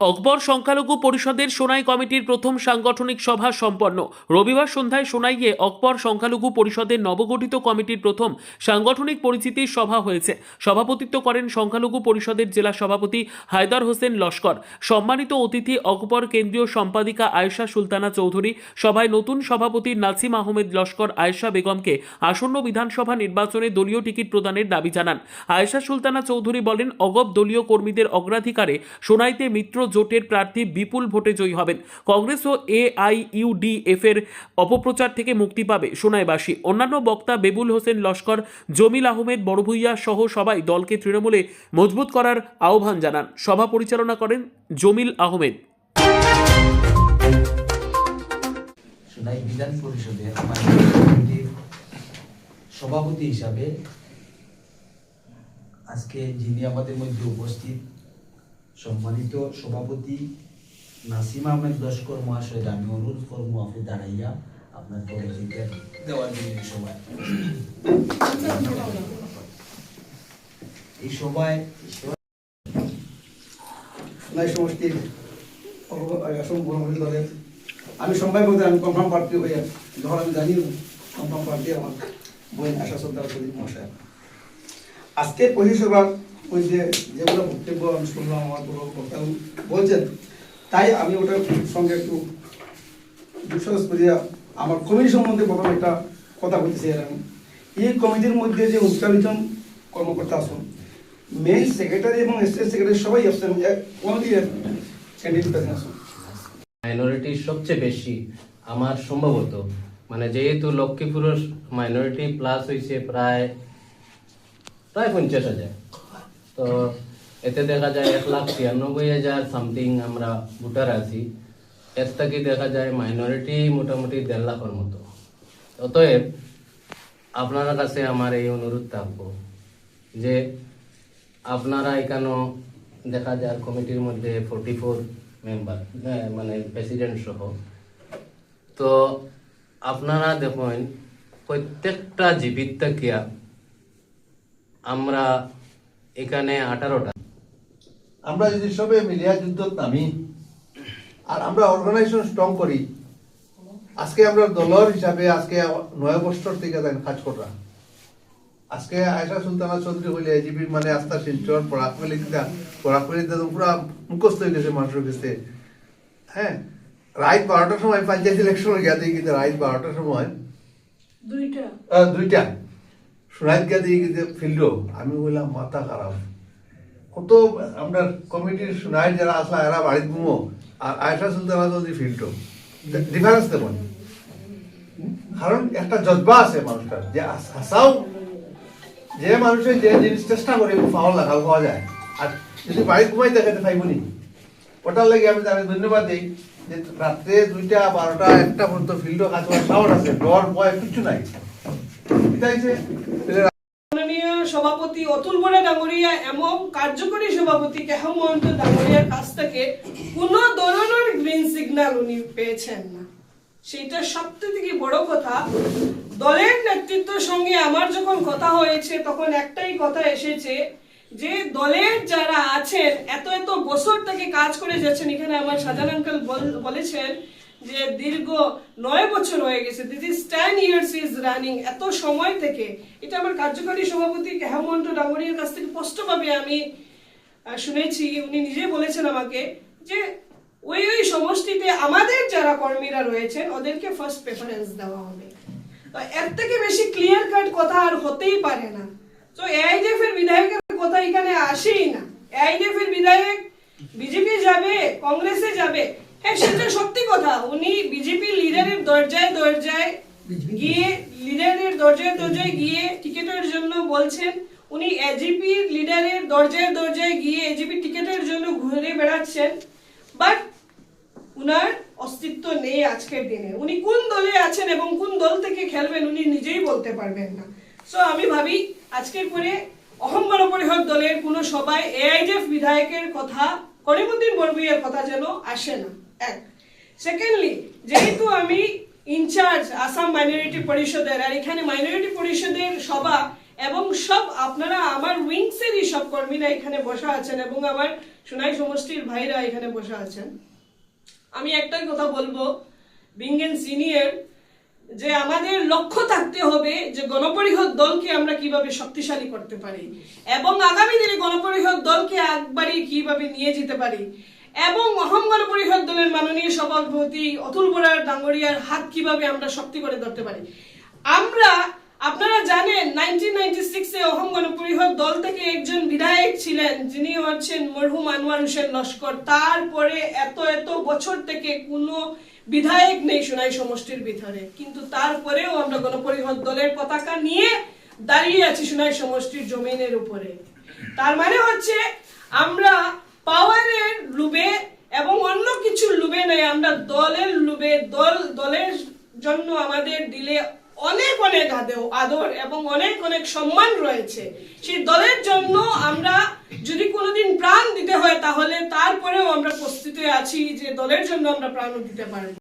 অকবর সংখ্যালঘু পরিষদের সোনাই কমিটির প্রথম সাংগঠনিক সভা সম্পন্ন। রবিবার সন্ধ্যায় সোনাইয়ে অকবর সংখ্যালঘু পরিষদের নবগঠিত কমিটির প্রথম সাংগঠনিক পরিচিতির সভা হয়েছে। সভাপতিত্ব করেন সংখ্যালঘু পরিষদের জেলা সভাপতি হায়দার হোসেন লস্কর। সম্মানিত অতিথি অকবর কেন্দ্রীয় সম্পাদিকা আয়েশা সুলতানা চৌধুরী। সভায় নতুন সভাপতি নাসিম আহমেদ লস্কর আয়েশা বেগমকে আসন্ন বিধানসভা নির্বাচনে দলীয় টিকিট প্রদানের দাবি জানান। আয়েশা সুলতানা চৌধুরী বলেন, অগপ দলীয় কর্মীদের অগ্রাধিকারে সোনাইতে মিত্র জোটের প্রার্থী বিপুল ভোটে জয়ী হবেন। কংগ্রেস ও AIUDF এর অপপ্রচার থেকে মুক্তি পাবে সোনাইবাসী। অন্যান্য বক্তা বেবুল হোসেন লস্কর, জমিল আহমেদ বড়ভূইয়া সহ সবাই দলকে তৃণমূলে মজবুত করার আহ্বান জানান। সভা পরিচালনা করেন জমিল আহমেদ। সোনাই বিধান পরিষদের সভাপতি হিসাবে আজকে যিনি আমাদের মধ্যে উপস্থিত, সম্মানিত সভাপতি নাসিম আহমেদ লস্কর মহাশয়, আমি অনুরোধ করবো আপনি দাঁড়াইয়া আপনার পরিচিতি দেওয়ার জন্য এই সভায় সমষ্টির দলের আমি সবাই বলতে আমি কনফার্ম প্রার্থী হয়ে যখন আমি জানি কনফার্ম প্রার্থী আমার বোন আশা সন্তান মহাশয়। আজকের পরিষেবার মধ্যে যেগুলো বক্তব্য আমি শুনলাম আমার পুরো বক্তা বলছেন, তাই আমি ওটার সঙ্গে একটু বিশ্বাস করিয়া আমার কমিটি সম্বন্ধে প্রথম একটা কথা বলতে চাই। আমি এই কমিটির মধ্যে যে 39 জন কর্মকর্তা আসুন, মেইন সেক্রেটারি এবং স্টেট সেক্রেটারি সবাই আসছেন, কোনোদিন ক্যান্ডিডেট আসুন। মাইনরিটি সবচেয়ে বেশি আমার সম্ভবত, মানে যেহেতু লক্ষ্মীপুরের মাইনরিটি প্লাস হয়েছে প্রায় 50,000, তো এতে দেখা যায় 1,93,000 সামথিং আমরা ভোটার আছি। এর থেকে দেখা যায় মাইনরিটি মোটামুটি 1.5 লাখের মতো। অতএব আপনার কাছে আমার এই অনুরোধ থাকবো যে আপনারা এখানে দেখা যায় কমিটির মধ্যে 44 মেম্বার, মানে প্রেসিডেন্ট সহ, তো আপনারা দেখুন প্রত্যেকটা জীবিত থাকিয়া আমরা এখানে 18টা আমরা যদি সবে মিলিয়া যুদ্ধ নামি আর আমরা অর্গানাইজেশন স্ট্রং করি, আজকে আমরা দলের হিসাবে আজকে 9 বছর থেকে কাজ করা। আজকে আয়েশা সুলতানা চৌধুরী হইলে এজিবি মানে আস্থা শিলচর পড়াকলি পুরা মুখস্থ হয়ে গেছে মানুষের কাছে। হ্যাঁ, রাত 12টার সময় পঞ্চায়েত ইলেকশনের গিয়া দিই, কিন্তু রাত 12টার সময় দুইটা সোনাইত গিয়া দিই কিন্তু ফিল্ডও আমি বললাম মাথা খারাপ। কত আমরা কমিটির সোনাই যারা আসলা এরা বাড়িত ঘুমো, আর আয়েশা সুলতানা চৌধুরী ফিল্ডও ডিফারেন্স দেবেন। কারণ একটা জজ্বা আছে মানুষটার, যে হাসাও যে মানুষের যে জিনিস চেষ্টা করে পাওয়া লাগাও পাওয়া যায়, আর যদি বাড়িতে ঘুমাই দেখাতে পাইবনি। ওটার লাগে আমি তাদের ধন্যবাদ দিই যে রাত্রে 2টা 12টা 1টা পর্যন্ত ফিল্ডও কাজ করার সাহস আছে, ডর ভয় কিছু নাই। মাননীয় সভাপতি অতুল বড়া ডাঙ্গরিয়া এবং কার্যকরী সভাপতি কেহম মহন্ত ডাঙ্গরিয়ার কাছ থেকে কোনো ধরনের গ্রিন সিগন্যাল উনি পেয়েছেন না। সেটা সবথেকে বড় কথা। দলের নেতৃত্বের সঙ্গে আমার যখন কথা হয়েছে তখন একটাই কথা এসেছে যে দলের যারা আছেন এত বছর থেকে কাজ করে যাচ্ছেন। এখানে আমার সাজান আঙ্কেল বলেছেন যে দীর্ঘ 9 বছর হয়ে গেছে, this is 10 years is running. এত সময় থেকে এটা আমার কার্যকরী সভাপতি হেমন্ত ডাঙ্গরিয়ার কাছ থেকে স্পষ্টভাবে আমি শুনেছি। উনি নিজে বলেছেন আমাকে যে ওই সমষ্টিতে আমাদের যারা কর্মীরা রয়েছেন ওদেরকে ফার্স্ট প্রেফারেন্স দেওয়া হবে। এর থেকে বেশি ক্লিয়ার কাট কথা আর হতেই পারে না। তো AIDF এর বিধায়কের কথা এখানে আসেই না। AIDF এর বিধায়ক বিজেপি যাবে, কংগ্রেসে যাবে, হ্যাঁ সেটা সত্যি কথা। উনি বিজেপি লিডারের দরজায় গিয়ে টিকেটের জন্য বলছেন, উনি এজিপি লিডারের দরজায় গিয়ে এজিপি টিকেটের জন্য ঘুরে বেড়াচ্ছেন, বাট উনার অস্তিত্ব নেই আজকের দিনে। উনি কোন দলে আছেন এবং কোন দল থেকে খেলবেন উনি নিজেই বলতে পারবেন না। সো আমি ভাবি আজকের পরে অহম গণপরিষদ দলের কোনো সবাই AIDF বিধায়কের কথা, করিমউদ্দিন বড়ভূইয়ার কথা যেন আসে না। এক, সেকেন্ডলি, যেহেতু আমি ইনচার্জ আসাম মাইনরিটি পরিষদের, আর এখানে মাইনরিটি পরিষদের সভা এবং সব আপনারা আমার উইংসেরই সব কর্মীরা এখানে বসা আছেন এবং আমার সোনাই সমষ্টির ভাইরা এখানে বসা আছেন, আমি একটাই কথা বলবো, বিঙ্গেন সিনিয়র, যে আমাদের লক্ষ্য থাকতে হবে যে গণপরিষদ দলকে আমরা কিভাবে শক্তিশালী করতে পারি এবং আগামী দিনে গণপরিষদ দলকে একবারই কিভাবে নিয়ে যেতে পারি এবং অহম গণপরিষদ দলের মাননীয় সভাপতি অতুল বরার ডাঙ্গরিয়ার হাত কিভাবে আমরা শক্তি করে ধরতে পারি। আপনারা জানেন 1996-এ অহম গণপরিষদ দল থেকে একজন বিধায়ক ছিলেন যিনি হচ্ছেন মরহুম আনোয়ার হোসেন লস্কর। তারপরে এত বছর থেকে কোনো বিধায়ক নেই সোনাই সমষ্টির ভিতরে, কিন্তু তারপরেও আমরা গণপরিষদ দলের পতাকা নিয়ে দাঁড়িয়ে আছি সোনাই সমষ্টির জমিনের উপরে। তার মানে হচ্ছে আমরা পাওয়ারের লোভে এবং অন্য কিছুর লোভে নেই, আমরা দলের লোভে, দলের জন্য আমাদের দিলে অনেক আদর এবং অনেক সম্মান রয়েছে। সেই দলের জন্য আমরা যদি কোনোদিন প্রাণ দিতে হয় তাহলে তারপরেও আমরা প্রস্তুতি আছি যে দলের জন্য আমরা প্রাণ দিতে পারবো।